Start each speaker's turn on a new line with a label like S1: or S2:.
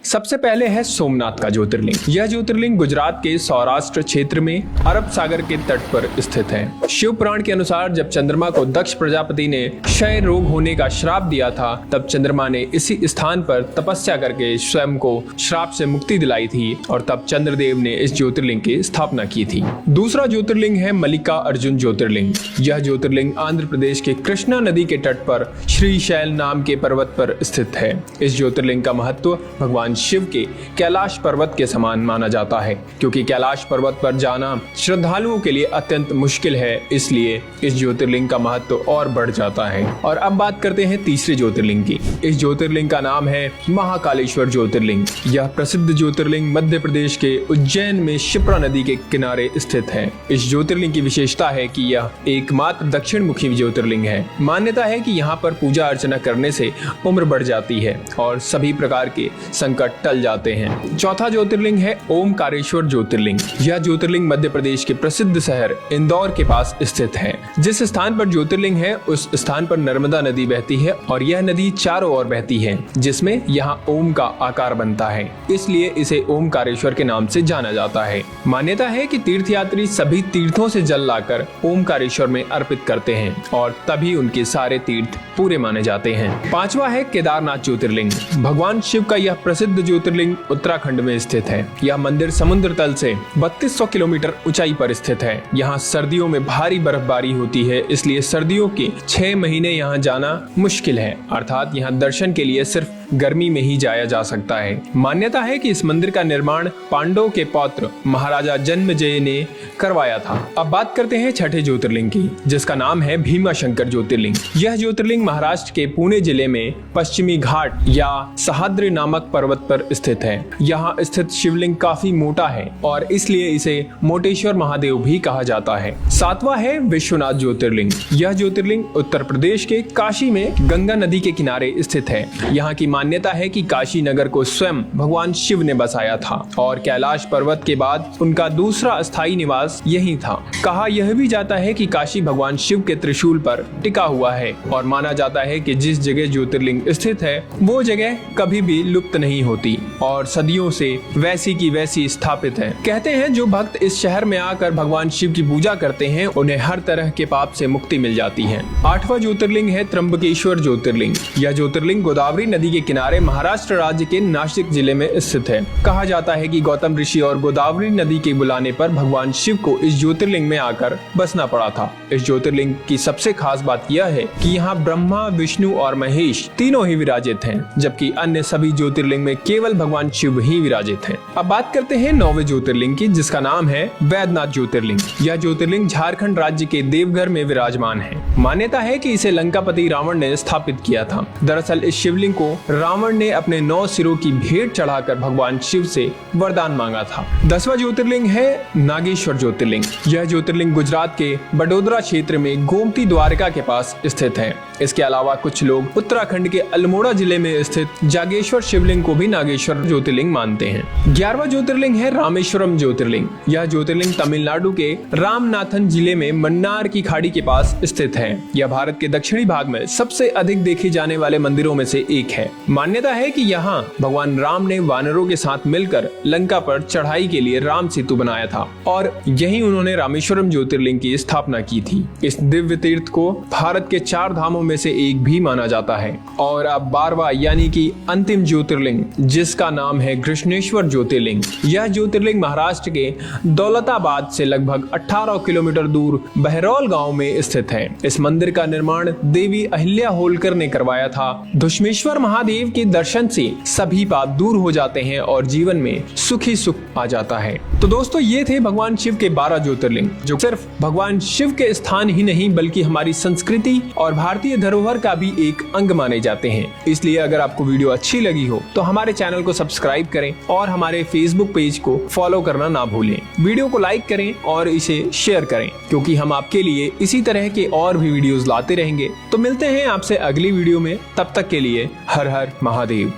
S1: सबसे पहले है सोमनाथ का ज्योतिर्लिंग। यह ज्योतिर्लिंग गुजरात के सौराष्ट्र क्षेत्र में अरब सागर के तट पर स्थित है। शिव पुराण के अनुसार जब चंद्रमा को दक्ष प्रजापति ने क्षय रोग होने का श्राप दिया था, तब चंद्रमा ने इसी स्थान पर तपस्या करके स्वयं को श्राप से मुक्ति दिलाई थी और तब चंद्रदेव ने इस ज्योतिर्लिंग की स्थापना की थी। दूसरा ज्योतिर्लिंग है मल्लिका अर्जुन ज्योतिर्लिंग। यह ज्योतिर्लिंग आंध्र प्रदेश के कृष्णा नदी के तट पर श्रीशैल नाम के पर्वत पर स्थित है। इस ज्योतिर्लिंग का महत्व भगवान शिव के कैलाश पर्वत के समान माना जाता है, क्योंकि कैलाश पर्वत पर जाना श्रद्धालुओं के लिए अत्यंत मुश्किल है, इसलिए इस ज्योतिर्लिंग का महत्व और बढ़ जाता है। और अब बात करते हैं तीसरे ज्योतिर्लिंग की। इस ज्योतिर्लिंग का नाम है महाकालेश्वर ज्योतिर्लिंग। यह प्रसिद्ध ज्योतिर्लिंग मध्य प्रदेश के उज्जैन में शिप्रा नदी के किनारे स्थित है। इस ज्योतिर्लिंग की विशेषता है कि यह एकमात्र दक्षिण मुखी ज्योतिर्लिंग है। मान्यता है कि यहाँ पर पूजा अर्चना करने से उम्र बढ़ जाती है और सभी प्रकार के संकट टल जाते हैं। चौथा ज्योतिर्लिंग है ओमकारेश्वर ज्योतिर्लिंग। यह ज्योतिर्लिंग मध्य प्रदेश के प्रसिद्ध शहर इंदौर के पास स्थित है। जिस स्थान पर ज्योतिर्लिंग है उस स्थान पर नर्मदा नदी बहती है और यह नदी चारों ओर बहती है, जिसमें यहाँ ओम का आकार बनता है, इसलिए इसे ओमकारेश्वर के नाम से जाना जाता है। मान्यता है कि तीर्थयात्री सभी तीर्थों से जल लाकर ओमकारेश्वर में अर्पित करते हैं और तभी उनके सारे तीर्थ पूरे माने जाते हैं। पांचवा है केदारनाथ ज्योतिर्लिंग। भगवान शिव का यह प्रसिद्ध ज्योतिर्लिंग उत्तराखंड में स्थित है। यह मंदिर समुद्र तल से 3200 किलोमीटर ऊंचाई पर स्थित है। यहाँ सर्दियों में भारी बर्फबारी होती है, इसलिए सर्दियों के 6 महीने यहाँ जाना मुश्किल है, अर्थात यहाँ दर्शन के लिए सिर्फ गर्मी में ही जाया जा सकता है। मान्यता है कि इस मंदिर का निर्माण पांडवों के पौत्र महाराजा जन्मेजय ने करवाया था। अब बात करते हैं छठे ज्योतिर्लिंग की, जिसका नाम है भीमाशंकर ज्योतिर्लिंग। यह ज्योतिर्लिंग महाराष्ट्र के पुणे जिले में पश्चिमी घाट या सह्याद्री नामक पर्वत पर स्थित है। यहाँ स्थित शिवलिंग काफी मोटा है और इसलिए इसे मोटेश्वर महादेव भी कहा जाता है। सातवां है विश्वनाथ ज्योतिर्लिंग। यह ज्योतिर्लिंग उत्तर प्रदेश के काशी में गंगा नदी के किनारे स्थित है। यहाँ की मान्यता है कि काशी नगर को स्वयं भगवान शिव ने बसाया था और कैलाश पर्वत के बाद उनका दूसरा अस्थायी निवास यही था। कहा यह भी जाता है कि काशी भगवान शिव के त्रिशूल पर टिका हुआ है और माना जाता है कि जिस जगह ज्योतिर्लिंग स्थित है वो जगह कभी भी लुप्त नहीं होती और सदियों से वैसी की वैसी स्थापित है। कहते हैं जो भक्त इस शहर में आकर भगवान शिव की पूजा करते हैं उन्हें हर तरह के पाप से मुक्ति मिल जाती है। आठवां ज्योतिर्लिंग है त्र्यंबकेश्वर ज्योतिर्लिंग। यह ज्योतिर्लिंग गोदावरी नदी के किनारे महाराष्ट्र राज्य के नासिक जिले में स्थित है। कहा जाता है कि गौतम ऋषि और गोदावरी नदी के बुलाने पर भगवान शिव को इस ज्योतिर्लिंग में आकर बसना पड़ा था। इस ज्योतिर्लिंग की सबसे खास बात यह है कि यहाँ ब्रह्मा, विष्णु और महेश तीनों ही विराजित हैं, जबकि अन्य सभी ज्योतिर्लिंग में केवल भगवान शिव ही विराजित हैं। अब बात करते हैं 9वें ज्योतिर्लिंग की, जिसका नाम है वैद्यनाथ ज्योतिर्लिंग। यह ज्योतिर्लिंग झारखंड राज्य के देवघर में विराजमान है। मान्यता है कि इसे लंकापति रावण ने स्थापित किया था। दरअसल इस शिवलिंग को रावण ने अपने 9 सिरों की भेंट चढ़ाकर भगवान शिव से वरदान मांगा था। 10वां ज्योतिर्लिंग है नागेश्वर ज्योतिर्लिंग। यह ज्योतिर्लिंग गुजरात के बडोदरा क्षेत्र में गोमती द्वारका के पास स्थित है। इसके अलावा कुछ लोग उत्तराखंड के अल्मोड़ा जिले में स्थित जागेश्वर शिवलिंग को भी नागेश्वर ज्योतिर्लिंग मानते हैं। 11वां ज्योतिर्लिंग है रामेश्वरम ज्योतिर्लिंग। यह ज्योतिर्लिंग तमिलनाडु के रामनाथन जिले में मन्नार की खाड़ी के पास स्थित है। यह भारत के दक्षिणी भाग में सबसे अधिक देखे जाने वाले मंदिरों में से एक है। मान्यता है कि यहाँ भगवान राम ने वानरों के साथ मिलकर लंका पर चढ़ाई के लिए राम सेतु बनाया था और यही उन्होंने रामेश्वरम ज्योतिर्लिंग की स्थापना की थी। इस दिव्य तीर्थ को भारत के 4 धामों में से एक भी माना जाता है। और अब 12वां यानी कि अंतिम ज्योतिर्लिंग, जिसका नाम है कृष्णेश्वर ज्योतिर्लिंग। यह ज्योतिर्लिंग महाराष्ट्र के दौलताबाद से लगभग 18 किलोमीटर दूर बहरौल गांव में स्थित है। इस मंदिर का निर्माण देवी अहिल्या होलकर ने करवाया था। धुष्मेश्वर महादेव के दर्शन से सभी पाप दूर हो जाते हैं और जीवन में सुख ही सुख आ जाता है। तो दोस्तों ये थे भगवान शिव के 12 ज्योतिर्लिंग, जो सिर्फ भगवान शिव के स्थान ही नहीं बल्कि हमारी संस्कृति और भारतीय धरोहर का भी एक अंग माने जाते हैं। इसलिए अगर आपको वीडियो अच्छी लगी हो तो हमारे चैनल को सब्सक्राइब करें और हमारे फेसबुक पेज को फॉलो करना ना भूलें। वीडियो को लाइक करें और इसे शेयर करें, क्योंकि हम आपके लिए इसी तरह के और भी वीडियोस लाते रहेंगे। तो मिलते हैं आपसे अगली वीडियो में, तब तक के लिए हर हर महादेव।